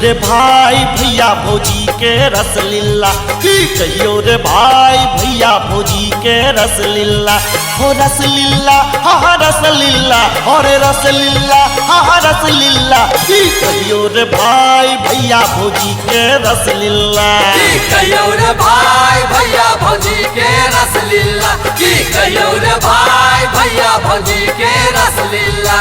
रे भाई भैया भौजी के रसलीला, की कहियो रे भाई भैया भौजी के रसलीला। हो रसलीला हा रसलीला, और रसलीला हा रसलीला, की कहियो रे भाई भैया भौजी के रसलीला। की कहियो रे भाई भैया भौजी के रसलीला, की कहियो रे भाई भैया भौजी के रसलीला।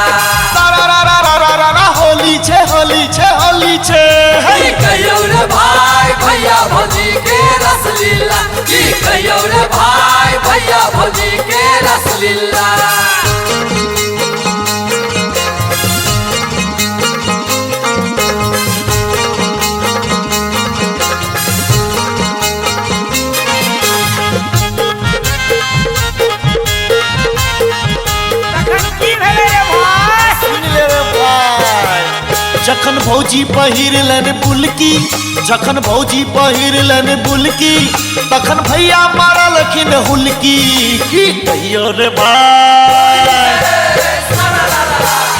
होली छे होली छे होली छे, की कहियो रे भाई भैया भौजी के रसलीला, की कहियो रे भाई भैया भौजी के रसलीला। जखन भौजी पहिरलन बुलकी, जखन भौजी पहिरलन बुलकी, तखन भैया मारलखिन हुलकी। की कहियो रे भाई,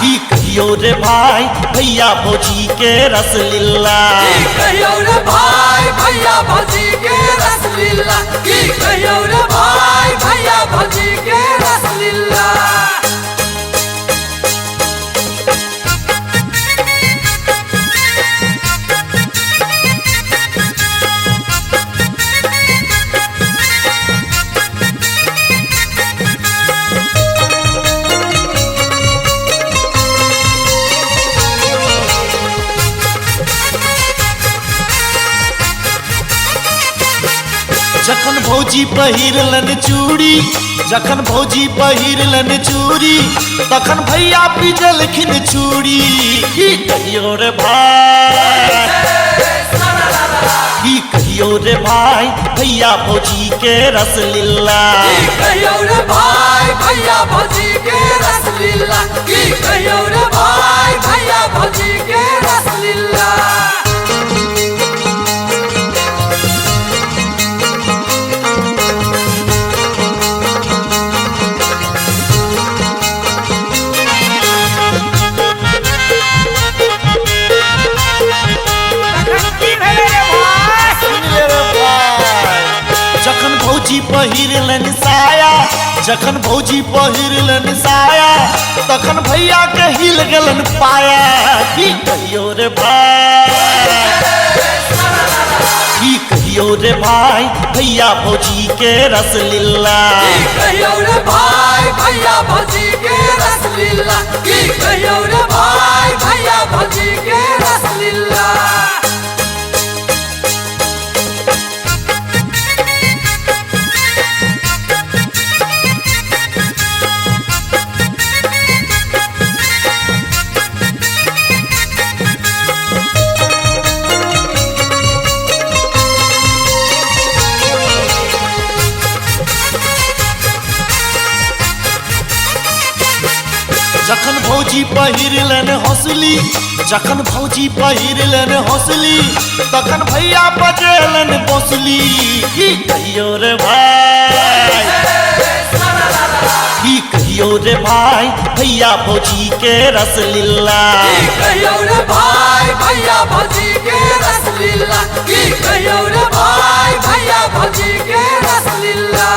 की कहियो रे भाई भैया भौजी के रसलीला। की कहियो रे भाई भैया भौजी के रसलीला, की कहियो रे भाई भैया भौजी के रसलीला। जखन भौजी पहिरलन चूड़ी, जखन भौजी पहिरलन चूड़ी, तखन भैया पिजलखिन चूड़ी। की कहियो रे भाई, की कहियो रे भाई भैया भौजी के रसलीला। की कहियो रे भाई भैया भौजी के रसलीला, की कहियो रे भाई भैया भौजी के रसलीला। जखन भौजी पहिरलन साया, जखन भौजी पहिरलन साया, तखन भैया के हिल गलन पाया। की कहियो रे भाई, की कहियो रे भाई भैया भौजी के रसलीला। की कहियो रे भाई भैया भौजी के रसलीला, की कहियो रे भाई भैया भौजी के रसलीला। जखन भौजी पहिरलन हौसली, जखन भौजी पहिरलन हौसली, तखन भैया बजेलन बौसली। की कहियो रे भाई, की कहियो रे भाई भैया भौजी के रसलीला। की कहियो रे भाई भैया भौजी के रसलीला, की कहियो रे भाई भैया भौजी के रसलीला।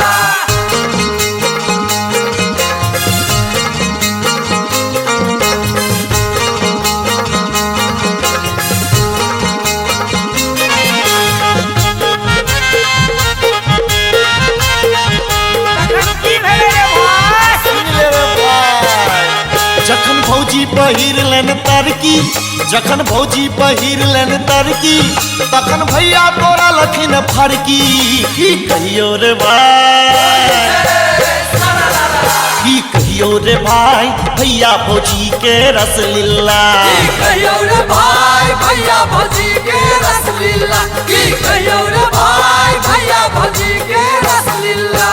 जखन भौजी पहिरलन तरकी, जखन भौजी पहिरलन तरकी, तखन भैया तोरा लखिन फरकी। की कहियो रे भाई, की कहियो रे भाई भैया भौजी के रसलीला। की कहियो रे भाई भैया भौजी के रसलीला, की कहियो रे भाई भैया भौजी के रसलीला।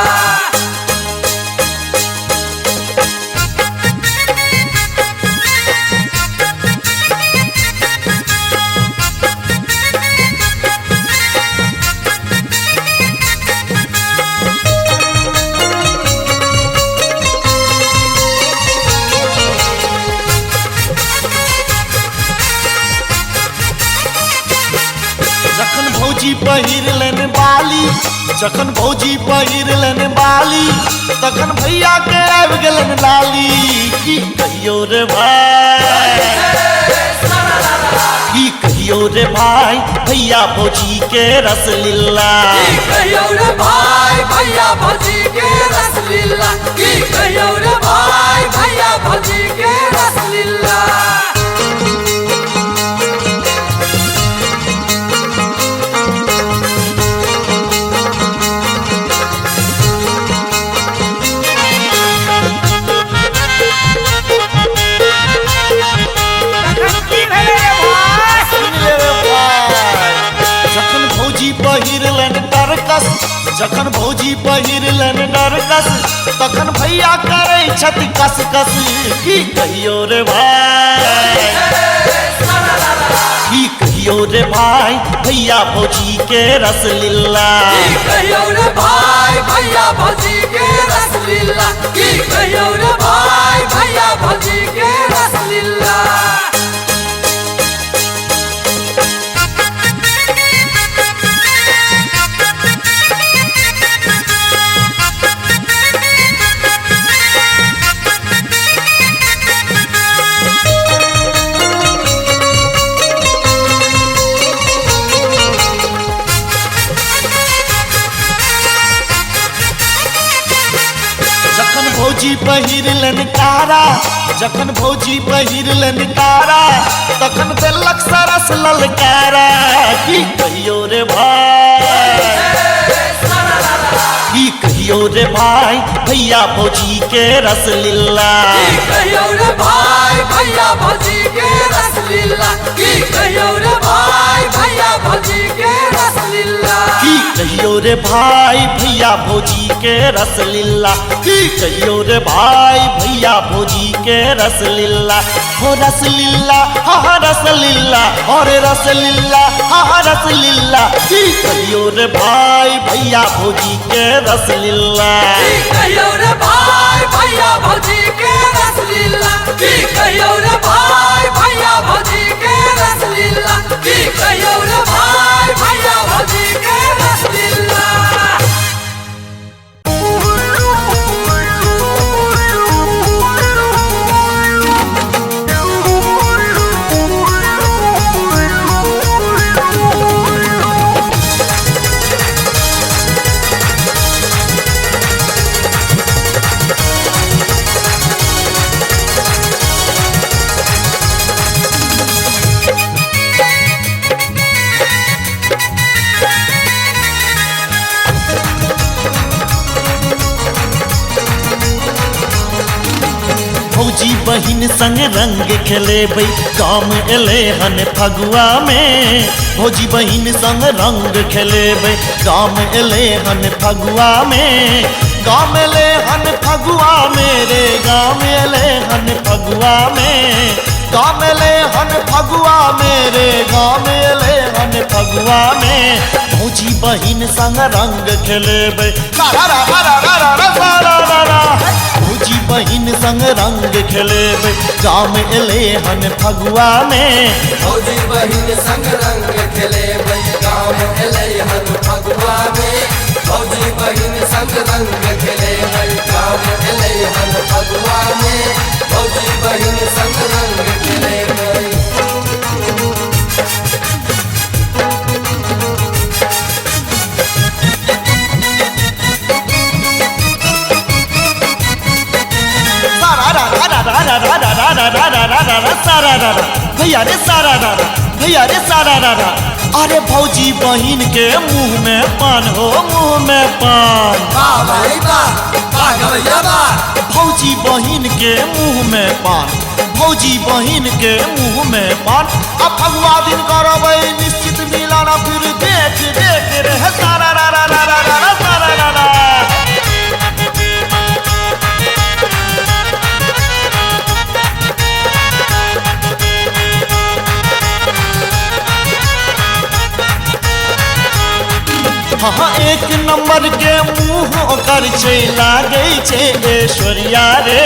पहिरलन बाली जखन भौजी पहिरलन बाली तखन भैया के आबि गेलन लाली की कहियो रे भाई की कहियो रे भाई भैया भौजी के रसलीला की कहियो रे भाई भैया भौजी के रसलीला की कहियो रे भाई भैया भौजी के रसलीला जखन भौजी पहिरलन डरकस तखन भैया करे छति कस कस की कहियो रे भाई की कहियो रे भाई भैया भौजी के रसलीला की कहियो रे भाई भैया भौजी के रसलीला की कहियो रे भाई भैया भौजी के रसलीला भौजी पहिरलन कारा जखन भौजी पहिरलन कारा तखन देलक सरस ललकारा की कहियो रे भाई की कहियो रे भाई भैया भौजी के रसलीला की कहियो रे भाई भैया भौजी के रसलीला की कहियो रे भाई भैया भौजी के रसलीला की कहियो रे भाई भैया भौजी के रसलीला की कहियो रे भाई भैया भौजी के रसलीला हो रसलीला हा रसलीला और रसलीला हा रसलीला की कहियो रे भाई भैया भौजी के रसलीला की कहियो रे भाई भैया भौजी के रसलीला की कहियो रे भाई भैया भौजी के रसलीला की कहियो रे भाई भैया भौजी के रसलीला भौजी बहिन संग रंग खेलेबै काम एले हन फगुआ में भौजी बहिन संग रंग खेलेबै काम एले हन फगुआ में गाम एले हन फगुआ में रे गाम एले हन फगुआ में गाम एले हन फगुआ में रे गाम एले हन फगुआ में भौजी बहिन संग रंग खेलेबै भौजी बहिन संग रंग खेलेबै गाम एले हन फगुआ में भौजी बहिन संग रंग खेलेबै गाम एले हन फगुआ में भौजी बहिन संग रंग खेलेबै गाम एले हन फगुआ में भौजी बहिन संग रंग खेलेबै भैया रे सारा दादा भैया रे सारा दादा अरे भौजी बहिन के मुंह में पान हो मुंह में पान भौजी बहिन के मुंह में पान भौजी बहिन के मुंह में पान अब फगुआ दिन करबै निश्चित मिलन फिर देख देख रह सारा रा रा रा रा रा सारा रा रा हाँ एक नंबर के मुंह ओकर छै लागै छै ऐश्वर्या रे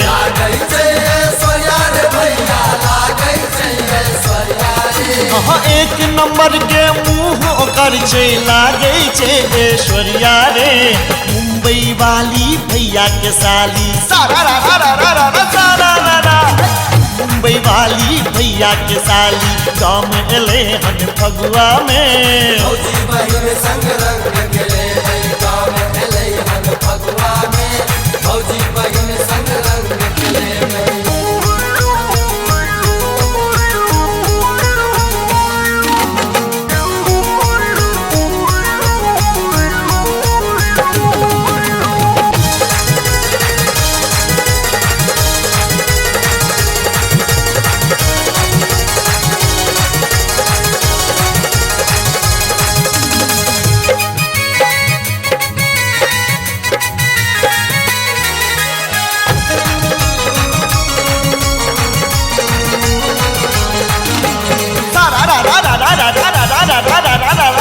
लागै छै ऐश्वर्या रे भैया लागै छै ऐश्वर्या रे हाँ एक नंबर के मुंह ओकर छै लागे छै ऐश्वर्या रे मुंबई वाली भैया के साली सारा रा रा रा रा रा रा सारा रा रा मुंबई वाली भैया के साली गाँव में एले हन फगुआ में भौजी बहिन संग रंग खेले गाँव में एले हन फगुआ में भौजी बहिन संग रंग खेले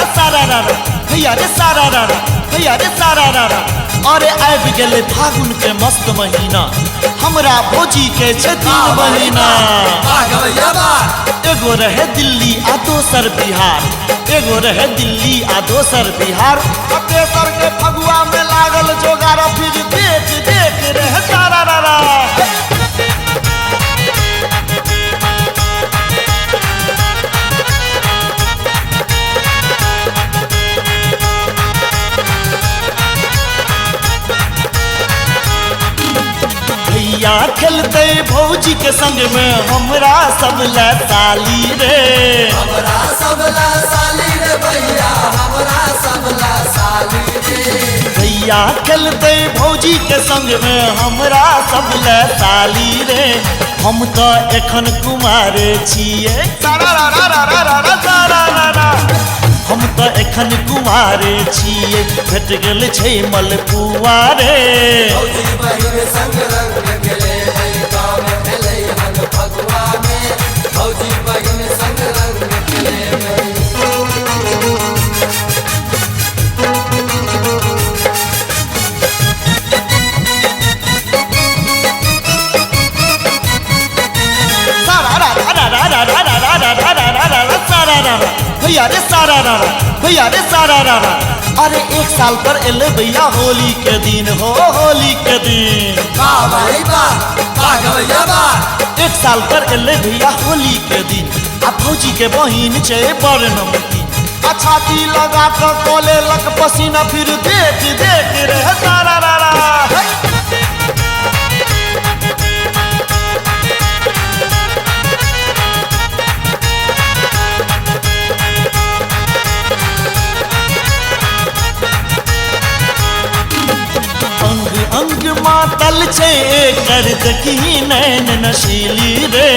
भैया रे सारा रारा भैया रे सारा रारा अरे आबि गेले फागुन के मस्त महीना हमरा भौजी के छै 3 महीना एगो रहे दिल्ली आ दोसर बिहार एगो रहे दिल्ली आ दोसर बिहार तेसर के फगुआ में लागल जोगार फिर देख देख रहे सारा रारा भैया खेलते भौजी के संग में हमरा सब ला साली रे हमरा सब ला साली रे भैया हमरा सब ला साली रे भैया खेलते भौजी के संग में हमरा सब ला साली रे हम तो एखन कुमारे छिए सारा रा रा रा रा रा रा सारा रा रा हम तो एखन कुमारे छिए भेट गेल छै मलपुआ रे भौजी बहिन संग रंग खेले गाँव में एले हन फगुआ में भौजी बहिन संग रंग खेले भैया रे सारा रारा भैया रे सारा रारा अरे 1 साल पर एले भैया होली के दिन हो होली के दिन भाई बा 1 साल पर एले भैया होली के दिन आ भौजी के बहिन छै बड़ नमकीन अच्छा की लगा कर कोले लक पसीना फिर देख देख रहे सारा रारा अंग मातल छै कर देखी नैन नशीली रे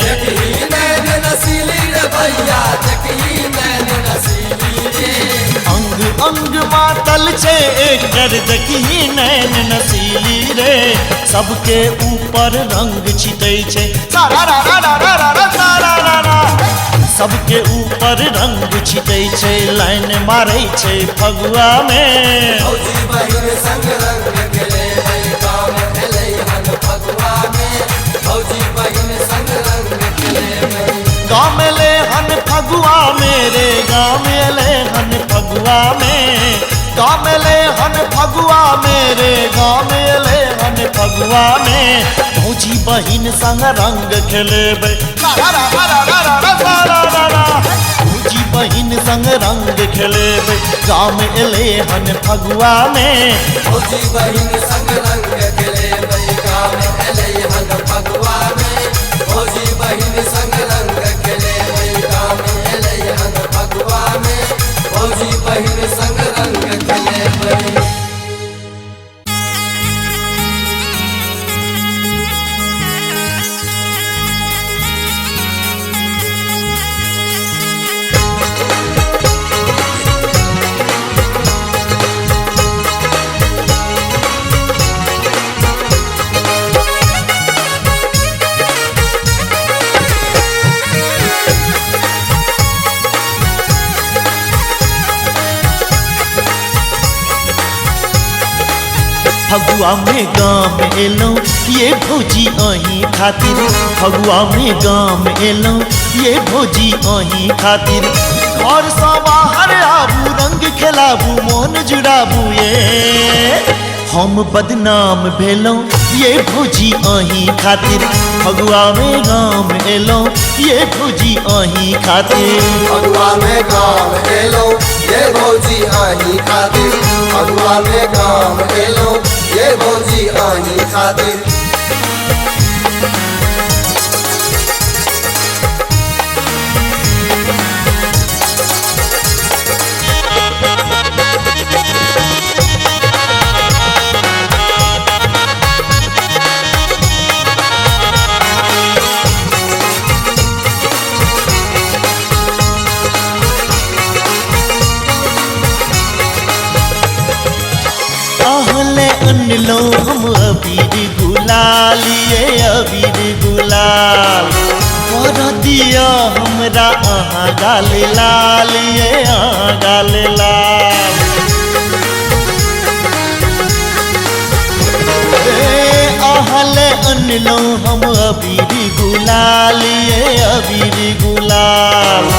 देखी नैन नसीली रे भैया देखी नैन नसीली रे अंग मातल छै कर देखी नैन नसीली रे सबके ऊपर रंग छिटै छै सारा रा रा रा रा रा सारा रा रा सबके ऊपर रंग छिटै छै लाइन मारै छै फगुआ में भौजी बहिन संग रंग खेले गाँव में एले हन फगुआ में भौजी बहिन संग रंग खेले गाँव में ले हन फगुआ मेरे गाँव में ले हन फगुआ में गाँव में ले हन फगुआ मेरे गाँव में ले हन फगुआ में भौजी बहिन संग रंग खेलेबै भौजी बहिन संग रंग खेलेबै गाँव में एले हन फगुआ में भौजी बहिन संग रंग खेले गाँव में एले हन फगुआ में भौजी बहिन संग रंग खेले गाँव में एले हन फगुआ में भौजी बहिन संग रंग खेले फगुआ में गाम एलौं ये भौजी अहीं खातिर, फगुआ में गाम एलौं ये भौजी अहीं खातिर। घर सँ बाहर आबू रंग खेलाबू मोन जुड़ाबू ये, हम बदनाम भेलौं ये भौजी अहीं खातिर, फगुआ में गाम एलौं ये भौजी अहीं खातिर। फगुआ में गाम एलौं ये भौजी अहीं खातिर, फगुआ में गाम एलौं ये भौजी अहीं खातिर। आहले अनलो हम अबीर गुलाल ये अबीर गुलाल, कर दिया हमरा अहाँ गाल लाल ये अहाँ गाल लाल। आहले अनलो हम अबीर गुलाल ये अबीर गुलाल,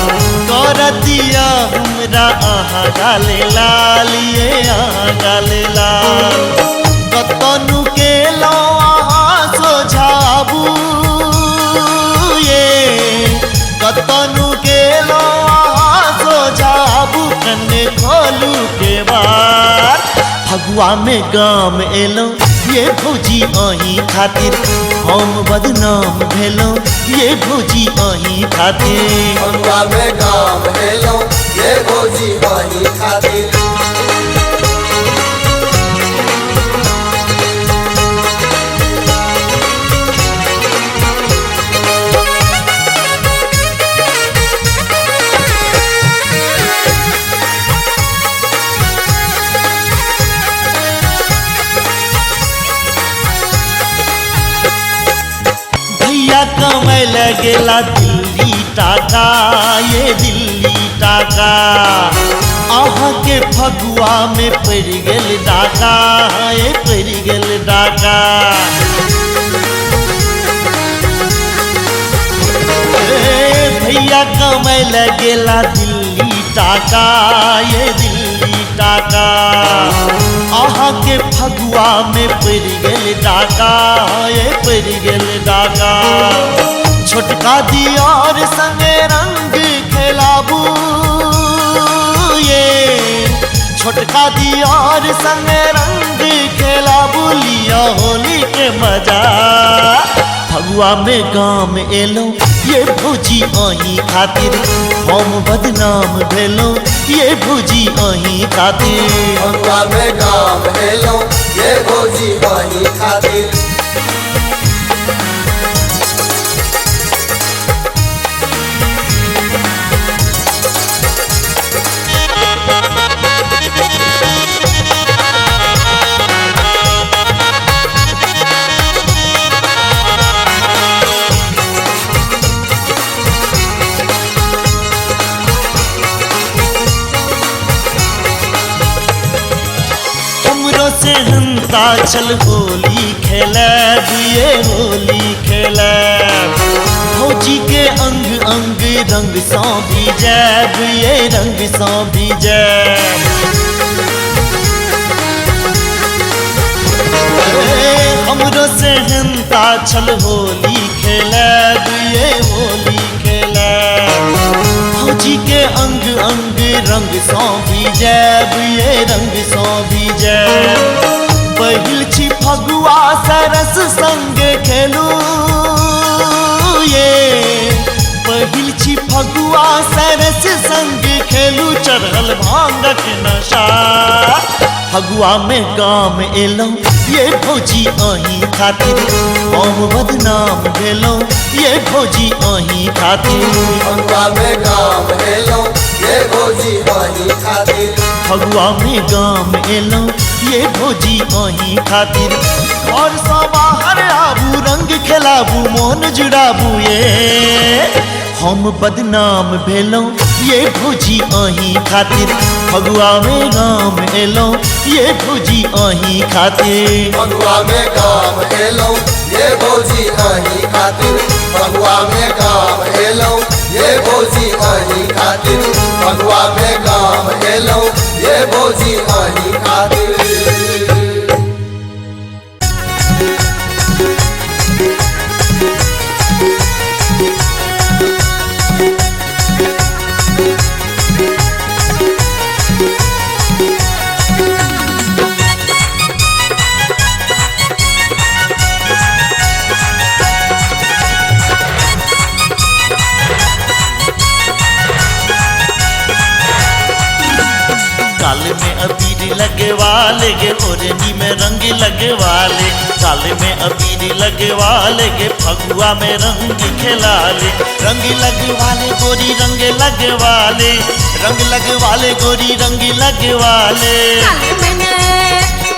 कर दिया हमरा अहाँ गाल लाल ये अहाँ गाल लाल। कतनु के लो अहाँ सोझाबू ये, कतनु के लो अहाँ सोझाबू कन्ने खोलू के बार। फगुआ में गाम एलौं ये भौजी अहीं खातिर, हम बदनाम भेलौं ये भौजी अहीं खातिर। फगुआ में गाम एलौं ये भौजी अहीं खातिर। कमाई लगेला दिल्ली टाका ये दिल्ली टाका, अहाँ के फगुआ में पड़ गेल डाका ये पड़ गेल डाका। भैया कमाई लगेला दिल्ली टाका ये दिल्ली टाका, अहाँ के फगुआ में पड़ गेल डाका ये पड़ गेल डाका। छोटका दियार संगे रंग खेलाबू ये, छोटका दियार संगे रंग खेलाबू लिया होली के मजा। फगुआ में गाम एलौं ये भौजी अहीं खातिर, हम बदनाम भेलौं ये भौजी अहीं खातिर। फगुआ में गाम एलौं ये भौजी अहीं खातिर। से हंता चल होली खेलब ये होली खेलब, भौजी के अंग अंग रंग सँ भीजब ये रंग सँ भीजब। हमरो से हंता चल होली खेलब ये होली खेलब, भौजी के अंग अंग रंग सँ भीजब ये रंग सँ भीजब। पहिल छी फगुआ सरस संग खेलू ये, पहिल छी फगुआ सरस संग खेलू चढ़ल भांगक नशा। फगुआ में गाम एलौं ये भौजी अहीं खातिर, हम बदनाम भेलौं ये भौजी अहीं खातिर। फगुआ में गाम एलौं ये भौजी अहीं खातिर। फगुआ में गाम एलौं ये भौजी अहीं खातिर। घर सँ बाहर आबू रंग खेलाबू मोन जुड़ाबू ये, हम बदनाम भेलौं ये भौजी अहीं खातिर। फगुआ में गाम एलौं ये भौजी अही खातिर फगुआ में काम एलो ये भौजी अही खातिर फगुआ में काम एलो ये भौजी अही खातिर फगुआ में काम एलो ये भौजी अही खातिर। गाल में अबीर लगवाले गे ओरनी में रंग लगवाले गाल में अबीर लगवाले गे फगुआ में रंग खिलाले रंग लगवाले गोरी रंग लगवाले गोरी रंग लगवाले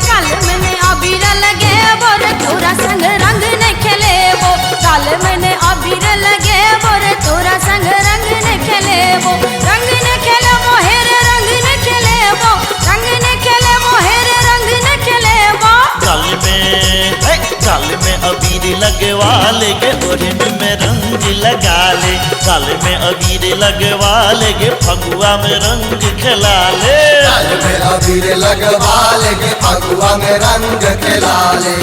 काल मैंने अबीर लगे बोरे तोरा संग रंग न खेले वो काल मैंने अबीर लगे बोरे तोरा संग रंग न खेले वो रंग न खेले वो हेरे रंग न खेले वो रंग न खेले वो हेरे रंग न खेले वो गाल में अबीर लगवाले गे ओरनी में रंग लगाले गाल में अबीर लगवाले गे फगुआ में रंग खिलाले गाल में अबीर लगवाले गे फगुआ में रंग खिलाले।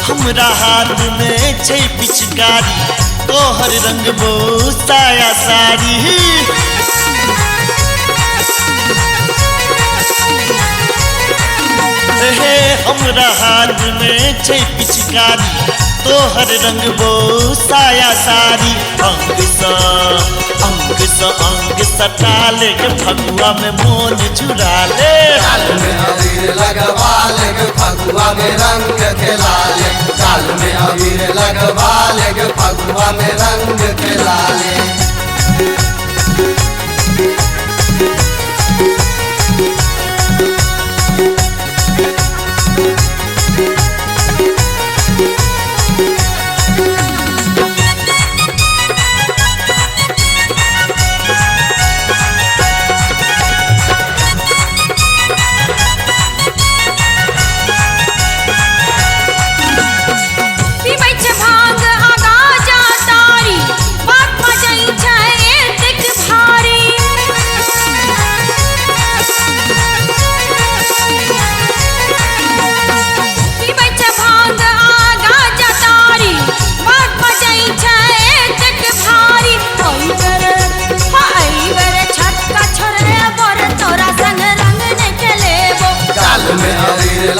हमरा हाथ में छै पिचकारी तोहर रंग साया साड़ी हे हमरा हाथ में छै पिचकारी तोहर रंग साया साड़ी अंग सटाले के फगुआ में मोन चुराले गाल में अबीर लगवाले गे फगुआ में रंग खिलाले गाल में अबीर लगवाले गे फगुआ में रंग खिलाले।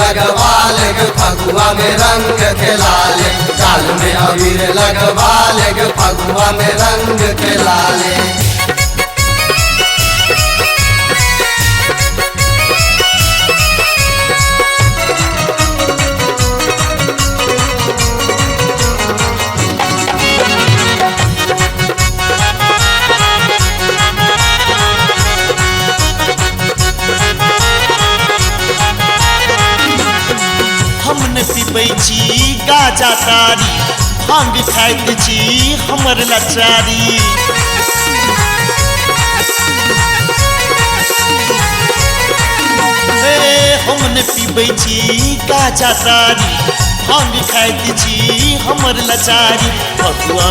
लगवाले गे फगुआ में रंग खिलाले गाल में अबीर लगवाले गे फगुआ में रंग खिलाले। हमने पिबै छी गाजा तारी भांग खाइत छी हमर लाचारी हमने पिबै छी गाजा तारी भांग खाइत छी हमर लाचारी फगुआ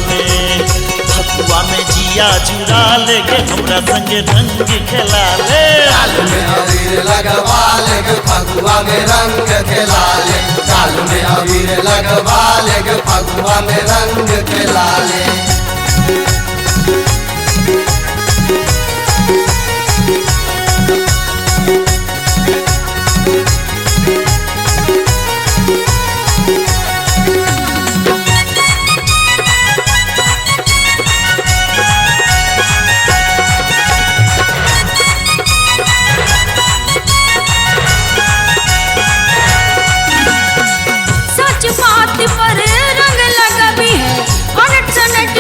में जिया जुड़ा ले गे हमरा संग रंग खिलाले गाल में अबीर लगवाले गे फगुआ में रंग खिलाले गाल में अबीर लगवाले गे फगुआ में रंग खिलाले। सच बात पर रंग लगबी है अनट सनट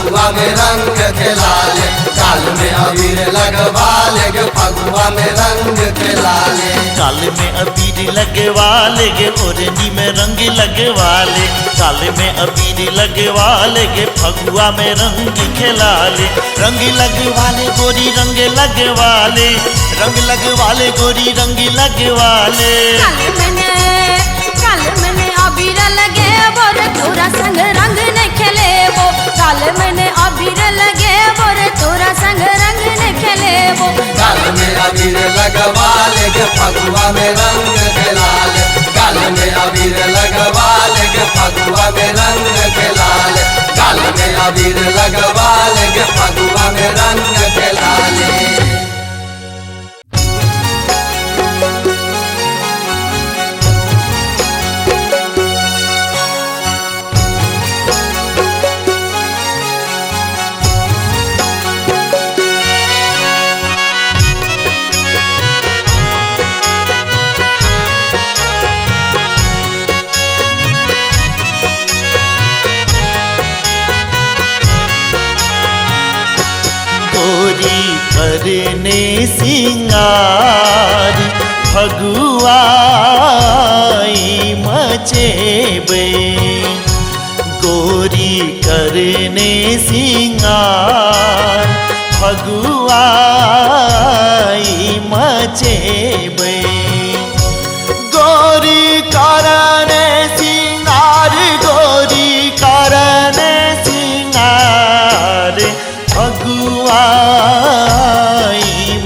फगुआ में रंग खेला ले, गाल में अबीर लगवा ले गे फगुआ में रंग खेला ले। गाल में अबीर लगवा ले गे ओढ़नी में रंग लगवा ले, गाल में अबीर लगवा ले गे फगुआ में रंग खेला ले। रंग लगवा ले गोरी रंग लगवा ले, रंग लगवा ले गोरी रंग लगवा ले। काल मैंने अबीर लगे बोरे तोरा संग रंग न खेले वो, काल मैंने अबीर लगे बोरे तोरा संग रंग न खेले वो। गाल में अबीर लगवा ले गे फगुआ में रंग खेला ले, गाल में अबीर लगवा ले गे फगुआ में रंग खेला ले, गाल में अबीर लगवा ले गे फगुआ में रंग खेला ले। करने सिंगार फगुआई मचेबे, गोरी करने सिंगार फगुआई मचेबे। गोरी करने सिंगार, गोरी करने सिंगार फगुआई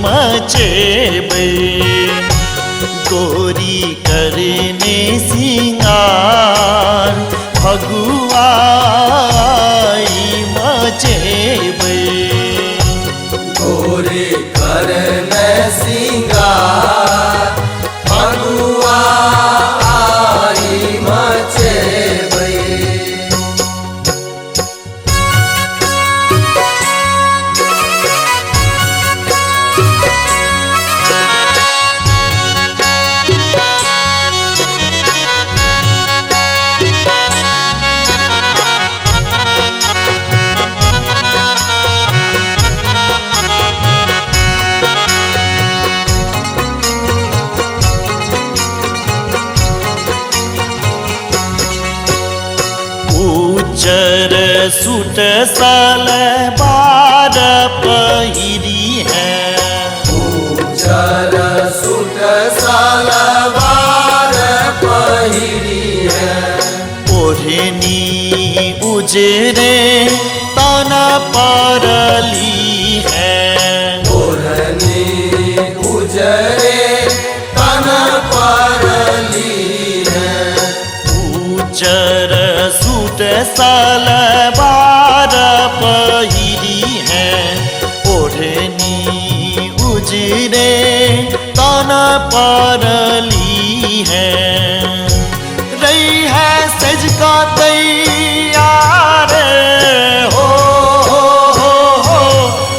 मचेबे, गोरी करने सिंगार फगुआई मचेबे। गोरी करने सिंगार फगुआई मचेबे। उजर सूट सलवार पहिरी है, उजर सूट सलवार पहिरी है। ओढ़नी उजरे तना परली है, ओढ़नी उजरे तन परली है। उजर सूट सलवार पहिरी है, ओढ़नी उजरे तना परली है। रही है सज का तैयार हो,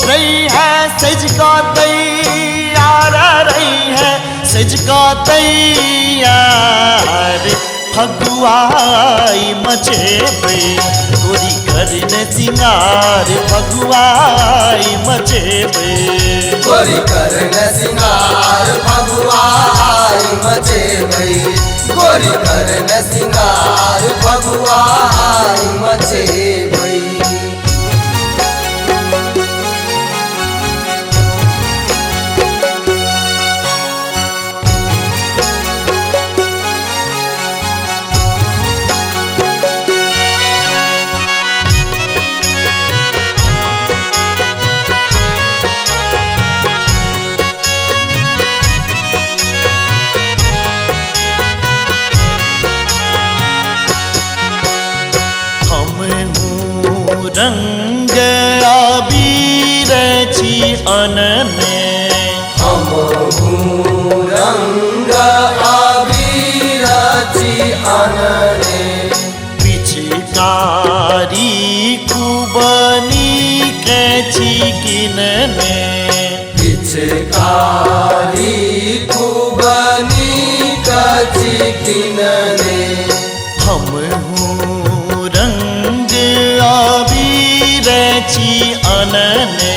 रही है सज का तैयार, रही है सज का तैयार फगुआई मचेबे, गोरी करने सिंगार फगुआई मचेबे। गोरी करने सिंगार फगुआई मचेबे, गोरी करने सिंगार फगुआई मचेबे। रंग आबीर छी अनने, हम रंग आबीर छी अनने। पिचकारी कुबनी के छी किनने, पिचकारी कुबनी का छी किनने। हम रंग आबीर बनने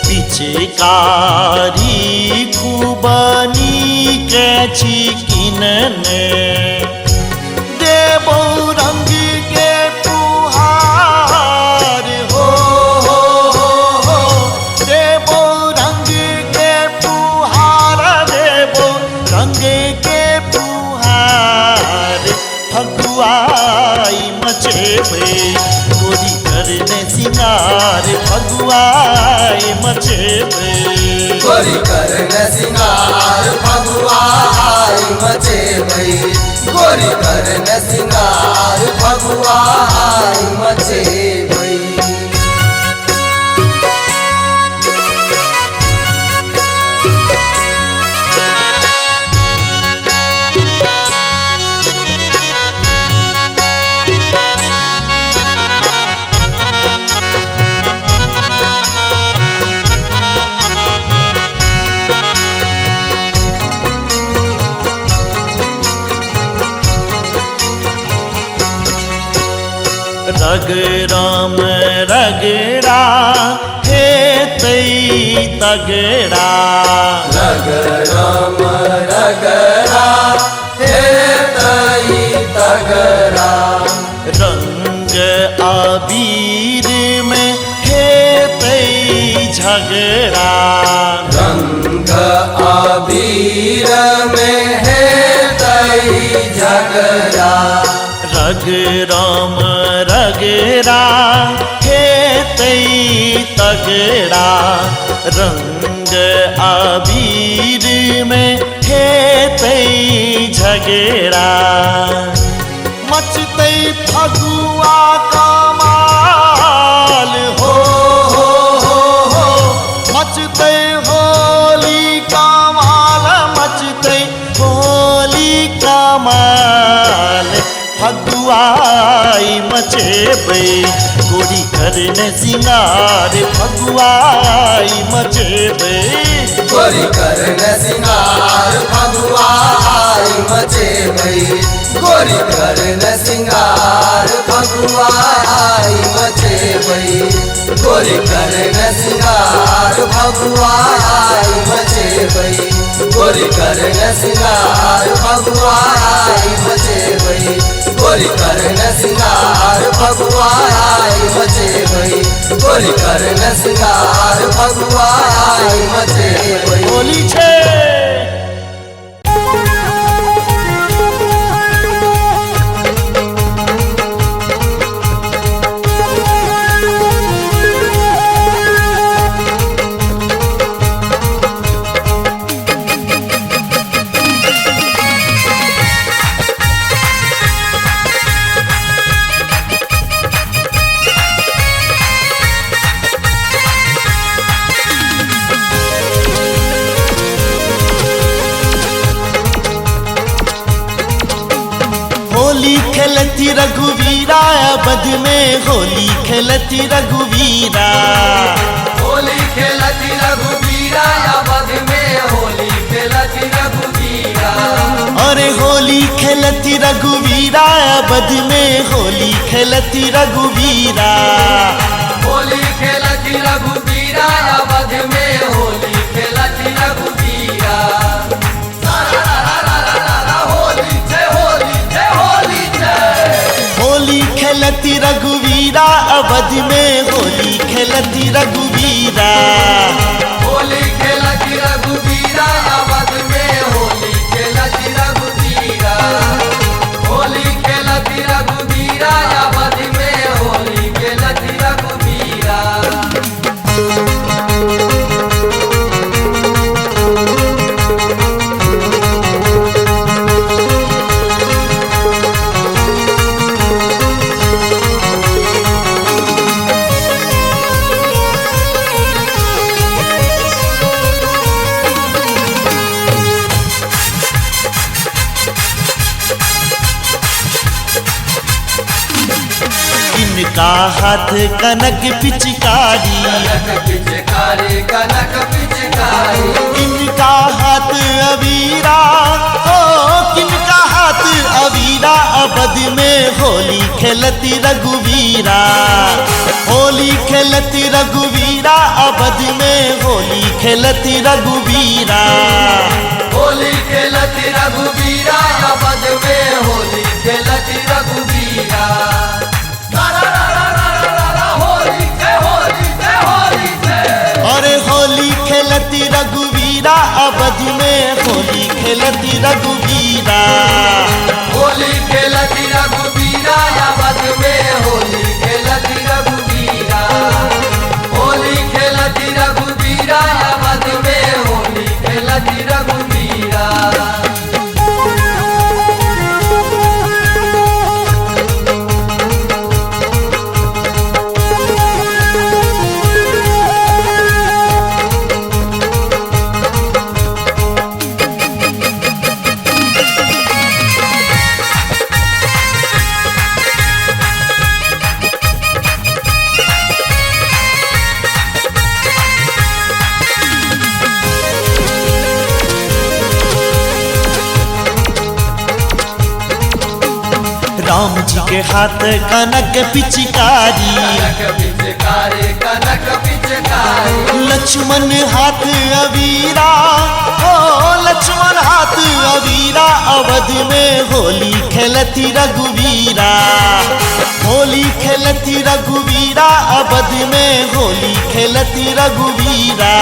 पिचकारी खूबनी के चिकिनने देबो रंग के पुहार हो देबो रंग के पुहार देबो रंग के पुहार फगुआई मचेबे गोरी करने सिंगार फगुआई मचेबे गोरी करने सिंगार फगुआई मचेबे गोरी करने सिंगार फगुआई मचेबे रगराम रगड़ा हे तई तगड़ा रगराम रगड़ा हे तई तगड़ा रंग अबीर में हे तई झगड़ा रंग अबीर में है तई झगड़ा रगराम रगड़ा हे तई तगड़ा रंग अबीर में हे तई झगड़ा मचते फगुआ कमाल हो मचते होली कमाल मचते होली कमाल फगुआई मचेबे गोरी करने सिंगार फगुआई मचेबे गोरी करने सिंगार फगुआई मचेबे गोरी करने सिंगार फगुआई मचेबे गोरी करने सिंगार फगुआई मचेबे गोरी करने सिंगार फगुआई मचेबे गोरी करने सिंगार फगुआई मचेबे गोरी करने सिंगार फगुआई मचेबे होली छे होली खेलती रघुवीरा बद में होली खेलती रघुवीरा होली खेलती रघुवीरा बद में होली खेलती रघुवीरा अरे होली खेलती रघुवीरा बद में होली खेलती रघुवीरा होली खेलती रघुवीरा बद में होली खेलती रघुवीरा होली खेलती रघुवीरा अवध में होली खेलती रघुवीरा होली खेलती रघुवीरा अवध में होली खेलती रघुवीरा होली खेलती रघुवीरा अवध में होली खेलती रघुवीरा इनका हाथ कनक पिचकारी कनक पिचकारी कनक पिचकारी इनका हाथ अबीरा हो किनका हाथ अबीरा अवध में होली खेल खेलती रघुवीरा। होली खेलती रघुवीरा अवध में होली खेलती रघुवीरा। होली खेलती रघुवीरा अवध में होली खेलती रघुवीरा। अरे होली खेलती रघुवीरा अवध में होली खेलती रघुवीरा। होली खेलती रघुवीरा अवध में होली खेलती रघुवीरा। होली खेलती रघुवीरा अवध में होली खेलती रघुवीरा। राम जी के हाथ कनक पिचकारी। कनक पिचकारी कनक पिचकारी। लक्ष्मण हाथ अवीरा ओ लक्ष्मण हाथ अवीरा अवध में होली खेलती रघुवीरा। होली खेलती रघुवीरा अवध में होली खेलती रघुवीरा।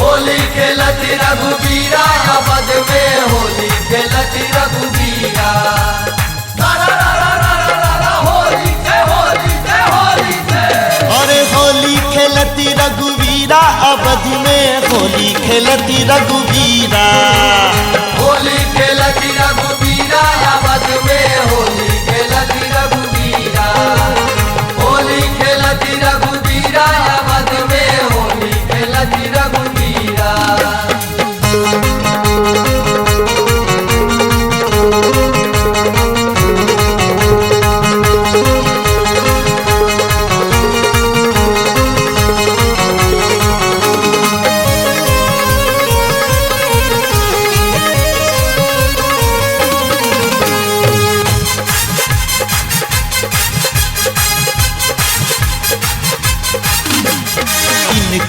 होली खेलती रघुवीरा अवध में होली खेलती रघुवीरा। अरे होली खेलती रघुवीरा अवध में होली खेलती रघुवीरा। होली खेलती रघुवीरा अवध में होली खेलती रघुवीरा। होली खेलती रघुवीरा अवध में होली खेलती रघुवीरा।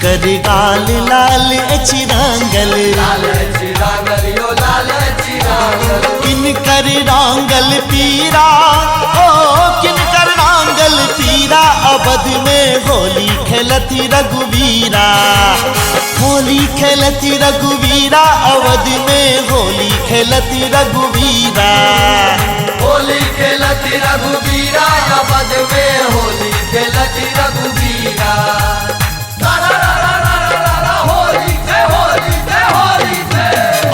कर गाल लाल चिरांगल। लाल चिरांगल यो लाल चिरांगल। किनकर रांगल पीरा ओ किनकर रांगल पीरा अवध में होली खेलती रघुवीरा। होली खेलती रघुवीरा अवध में होली खेलती रघुवीरा। होली खेलती रघुवीरा अवध में होली खेलती रघुवीरा।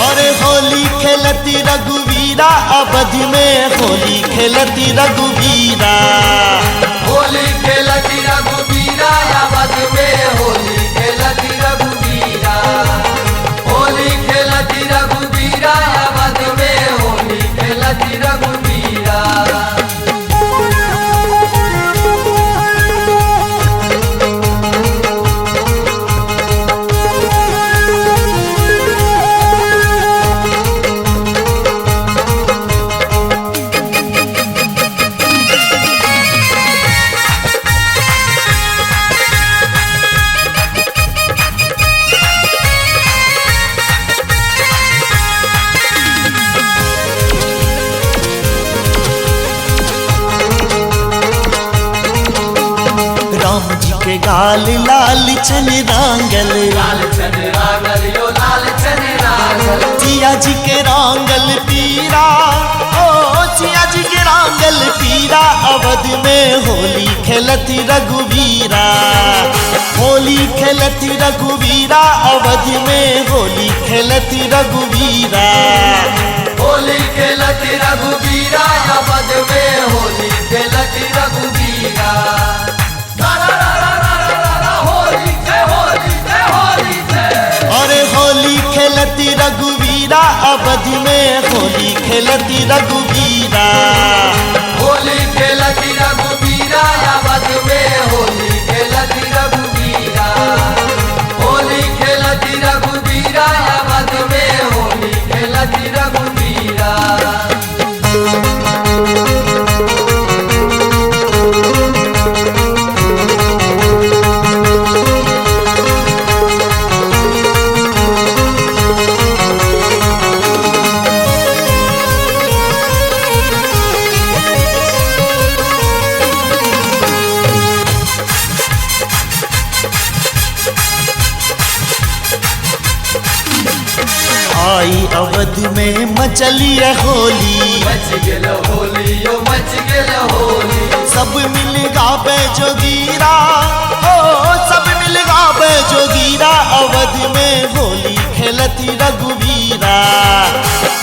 अरे होली खेलती रघुवीरा अवध में होली खेलती रघुवीरा। होली खेलती रघुवीरा अवध में होली खेलती रघुवीरा। होली खेलती रघुवीरा अवध में होली खेलती रघुवीरा। राम जी के गाल लाल छन रांगल। लाल छन रांगल यो लाल छन रांगल। सिया जी के रांगल पीरा ओ सिया जी के रांगल पीरा अवध में होली खेलती रघुवीरा। होली खेलती रघुवीरा अवध में होली खेलती रघुवीरा। होली खेलती रघुवीरा अवध में होली खेलती रघुवीरा। अरे होली खेलती रघुवीरा अवध में होली खेलती रघुवीरा। होली खेलती रघुवीरा अवध में होली खेलती रघुवीरा। होली खेलती रघुवीरा अवध में होली खेलती रघुवीरा। चलिए होली मच गेल होली यो मच गेल होली सब मिल गावे जोगीरा हो सब मिल गावे जोगीरा अवध में होली खेलती रघुवीरा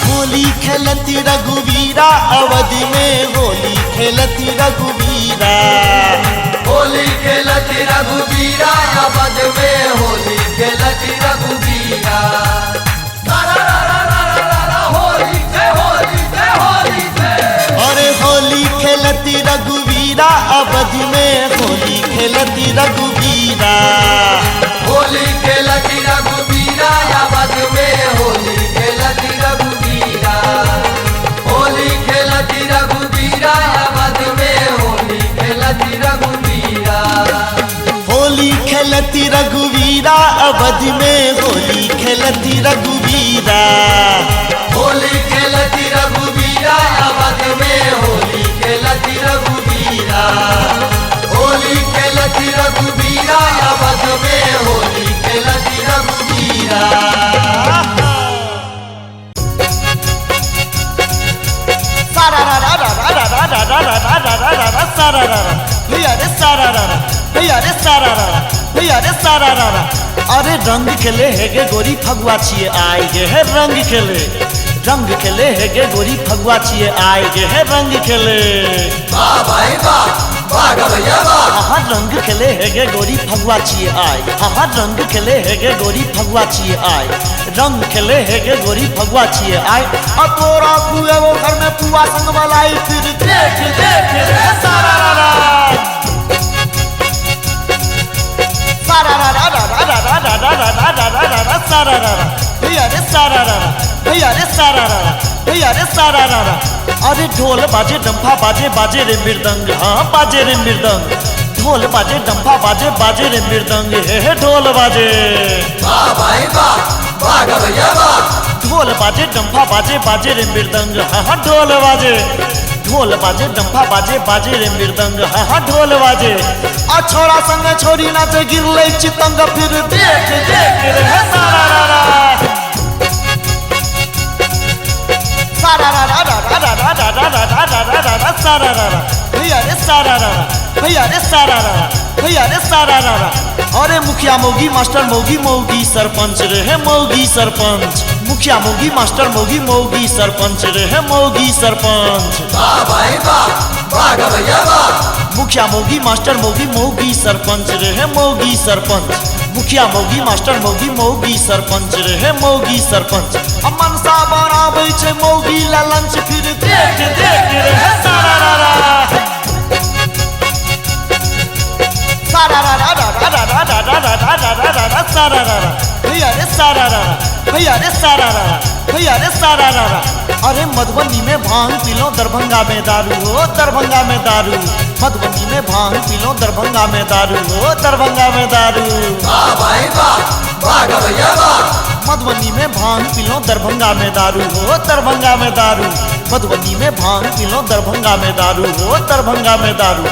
होली खेलती रघुवीरा अवध में होली खेलती रघुवीरा होली खेलती रघुवीरा अवध में होली खेलती रघुवीरा होली जय होली जय होली जय अरे होली खेलती रघुवीरा अवध में होली खेलती रघुवीरा होली खेलती रघुवीरा अवध में होली खेलती रघुवीरा होली खेलती रघुवीरा अवध में होली खेलती रघुवीरा होली खेलती रघुवीरा अवध में होली खेलती रघुवीरा होली खेलती रघुवीरा अवध में होली खेलती रघुवीरा होली खेलती रघुवीरा अवध में होली खेलती रघुवीरा सारा रा रा रा रा रा रा रा रा रा रा रा रा रा सारा रा रा भैया रे सारा रा रा भैया रे सारा रा रा भैया रे सारा रा रा अरे रंग खेले है गे गोरी फगुआ छिए आए गे है रंग खेले है गे गोरी फगुआ छिए आए गे है रंग खेले वाह भाई वाह वाह भैया वाह हाँ रंग खेले है गे गोरी फगुआ छिए आए हाँ रंग खेले है गे गोरी फगुआ छिए आए रंग खेले है गे गोरी फगुआ छिए आए अब तोरा कुए वो घर में पुआ संग वालाई फिर देख देख रे सारा रा रा सारा रा रा रा रा रा रा रा रा रा रा रा रा रा सारा रा रा भैया रे सारा रा रा भैया रे सारा रा रा भैया रे सारा रा रा अरे ढोल बाजे डंफा बाजे बाजे रे मृदंग हाँ बाजे रे मृदंग ढोल बाजे डंफा बाजे बाजे रे मृदंग हे ढोल बाजे वाह भाई वाह वाह भैया वाह ढोल बाजे डंफा बाजे बाजे रे मृदंग हाँ ढोल बाजे ढोल बाजे डंफा बाजे बाजे रे मृदंग हाँ ढोल बाजे आ छोरा संग छोरी नाचे गिरले चितंग फिर देख देख रे सारा रा रा सारा रा रा रा रा रा रा रा रा रा रा रा रा रा सारा रा रा भैया रे सारा रा रा भैया रे सारा रा रा भैया रे सारा रा रा अरे मुखिया मोगी मास्टर मोगी मोगी सरपंच रे है मोगी सरपंच मुखिया मोगी मास्टर मोगी मोगी सरपंच रे है मोगी सरपंच वाह भाई वाह वाह भैया वाह मुखिया मोगी मास्टर मोगी मोगी सरपंच रे है मोगी सरपंच मुखिया मोगी मास्टर मोगी मोगी सरपंच रे है मोगी सरपंच अब मनसा बनाबै छै मोगी ला लंच फिर देख देख रे है सारा रा रा सारा रा रा रा रा रा रा रा रा रा रा रा रा रा सारा रा रा भैया रे सारा रा रा भैया रे सारा रा रा भैया रे सारा रा रा अरे मधुबनी में भांग पी लो दरभंगा में दारू हो दरभंगा में दारू मधुबनी में भांग पी लो दरभंगा में दारू हो दरभंगा में दारू वाह भाई वाह वाह भैया वाह मधुबनी में भांग पी लो दरभंगा में दारू हो दरभंगा में दारू मधुबनी में भांग पी लो दरभंगा में दारू हो दरभंगा में दारू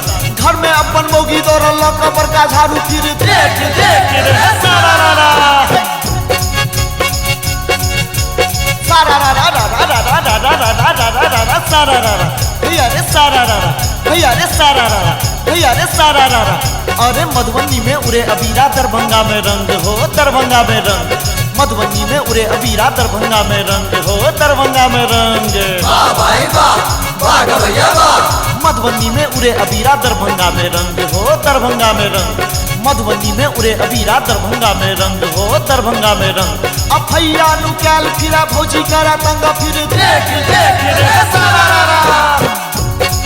घर में अपन मोगी दौड़ल कबर का झाड़ू फिर देख देख रे सारा रा रा सारा रा रा रा रा रा रा रा रा रा रा रा रा रा सारा रा रा भैया रे सारा रा रा भैया रे सारा रा रा भैया रे सारा रा रा अरे मधुबनी में उड़े अबीरा दरभंगा में रंग हो दरभंगा में रंग मधुबनी में उड़े अबीरा दरभंगा में रंग हो दरभंगा में रंग वाह भाई वाह वाह भैया वाह मधुबनी में उड़े अबीरा दरभंगा में रंग हो दरभंगा में रंग मधुबनी में उड़े अबीरा दरभंगा में रंग हो दरभंगा में रंग अब भैया नु कैल फिरा भौजी करा तंग फिर देख देख रे सारा रा रा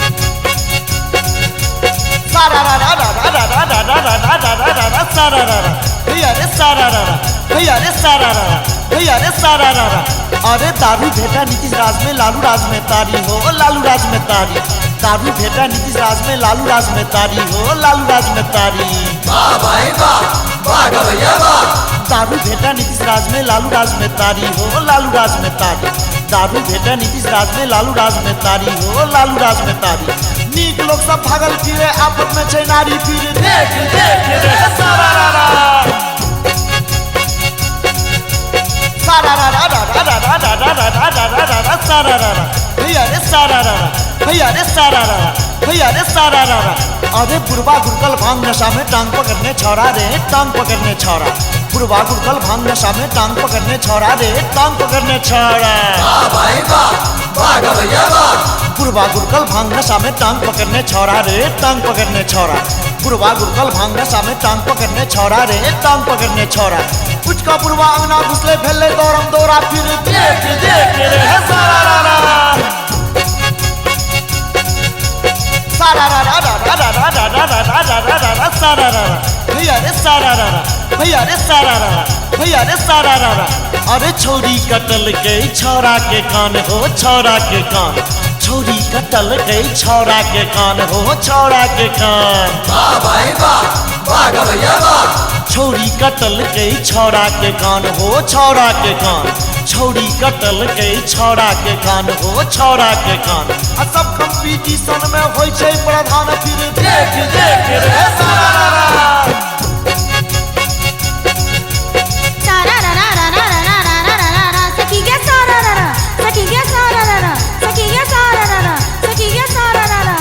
सारा रा रा रा रा रा रा रा रा रा रा रा रा रा सारा रा रा भैया रे सारा रा रा भैया रे सारा रा रा भैया रे सारा रा रा अरे दारू भेटा नीतीश राज में लालू राज में तारी हो लालू राज में तारी दारू भेटा नीतीश राज में लालू राज में तारी हो लालू राज में तारी वाह भाई वाह वाह भैया वाह दारू भेटा नीतीश राज में लालू राज में तारी हो लालू राज में तारी दारू भेटा नीतीश राज में लालू राज में तारी हो लालू राज में तारी नीक लोग सब भागल फिरे आपस में छै नारी फिर देख देख रे सारा रा रा सारा रा रा रा रा रा रा रा रा रा रा रा रा रा रा सारा रा रा भैया रे सारा रा रा भैया रे सारा रा रा भैया रे सारा रा रा। अरे बुढ़वा गुड़कल भांग नशा में टांग पकड़ने छौड़ा रे टांग पकड़ने छौड़ा। बुढ़वा गुड़कल भांग नशा में टांग पकड़ने छौड़ा रे टांग पकड़ने छौड़ा। वाह भाई वाह, वाह भैया वाह। बुढ़वा गुड़कल भांग नशा में टांग पकड़ने छौड़ा रे टांग पकड़ने छौड़ा। बुढ़वा गुड़कल भांग नशा में टांग पकड़ने छौड़ा रे टांग पकड़ने छौड़ा। कुछ का बुढ़वा अंगना घुसले फैले दौरम दौरा फिर देख देख रे सारा रा रा सारा रा रा रा रा रा रा रा रा रा रा रा रा रा सारा रा रा भैया रे सारा रा रा भैया रे सारा रा रा भैया रे सारा रा रा। अरे छोरी कटल के छौरा के कान हो छौरा के कान। छोरी कटल के छौरा के कान हो छौरा के कान। वाह भाई वाह, वाह भैया वाह। छोरी कटल के छौरा के कान हो छौरा के कान। छोरी कटल के छौरा के कान हो छौरा के कान। आ सब कंपटीशन में होय छै प्रधान फिर देख देख रे सारा रा रा सारा रा रा रा रा रा रा रा रा रा रा सखी गे सारा रा रा सखी गे सारा रा रा सखी गे सारा रा रा सखी गे सारा रा रा।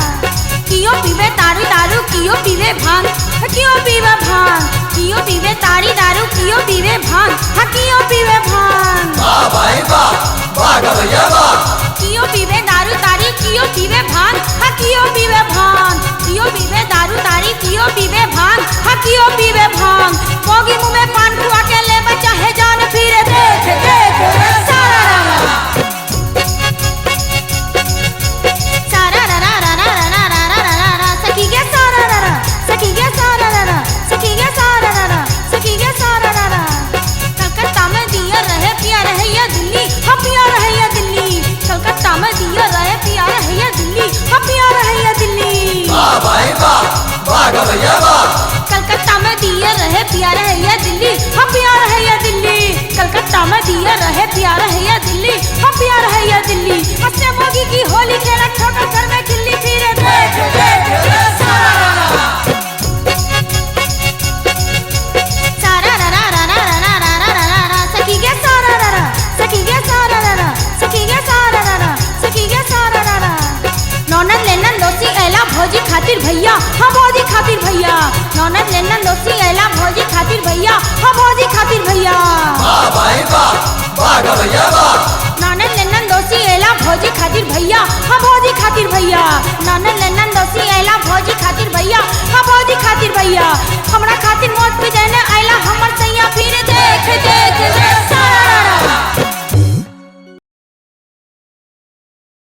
कियो पीवे तारी दारू कियो पीवे भांग कियो पीवे भांग कियो पीवे तारी दारू कियो पीवे भांग हाँ कियो पीवे भांग। वाह भाई वाह, वाह भैया वाह। कियो पीवे दारू तारी कियो पीवे भांग हाँ कियो पीवे भांग कियो पीवे दारू तारी कियो पीवे भांग हाँ कियो पीवे भांग। मोगी मुंह में पान खुआ के ले बच्चा है जान फिर देख देख रे सारा रा रा सारा रा रा रा रा रा रा रा रा रा रा सखी गे सारा रा रा सखी गे सारा रा रा सखी गे सारा रा रा सखी गे सारा रा रा। कलकत्ता में दिया रहे पिया रहे या दिल्ली हाँ पिया रहे या दिल्ली। कलकत्ता में दिया रहे पिया रहे या दिल्ली हाँ पिया रहे या दिल्ली। वाह भाई वाह, वाह भैया वाह। कलकत्ता में दिया रहे पिया रहे या दिल्ली हाँ पिया रहे या दिल्ली। कलकत्ता में दिया रहे पिया रहे या दिल्ली हाँ पिया रहे या दिल्ली। हंसने मोगी की होली खेला ठोकर घर में खिल्ली फिर देख देख रे सारा रा रा सारा रा रा रा रा रा रा रा रा रा रा सखी गे सारा रा रा सखी गे सारा रा रा सखी गे सारा रा रा सखी गे सारा रा रा। नौनद लेनन दोसी ऐला भौजी खातिर भैया हाँ भौजी खातिर भैया। नौनद लेनन दोसी ऐला भौजी खातिर भैया हाँ भौजी खातिर भैया। वाह भाई वाह, वाह भैया वाह। नौनद लेनन दोसी ऐला भौजी खातिर भैया हाँ भौजी खातिर भैया। नौनद लेनन दोसी ऐला भौजी खातिर भैया हाँ भौजी खातिर भैया। हमरा खातिर मौत पे जाने ऐला हमर सैया फिर देख देख रे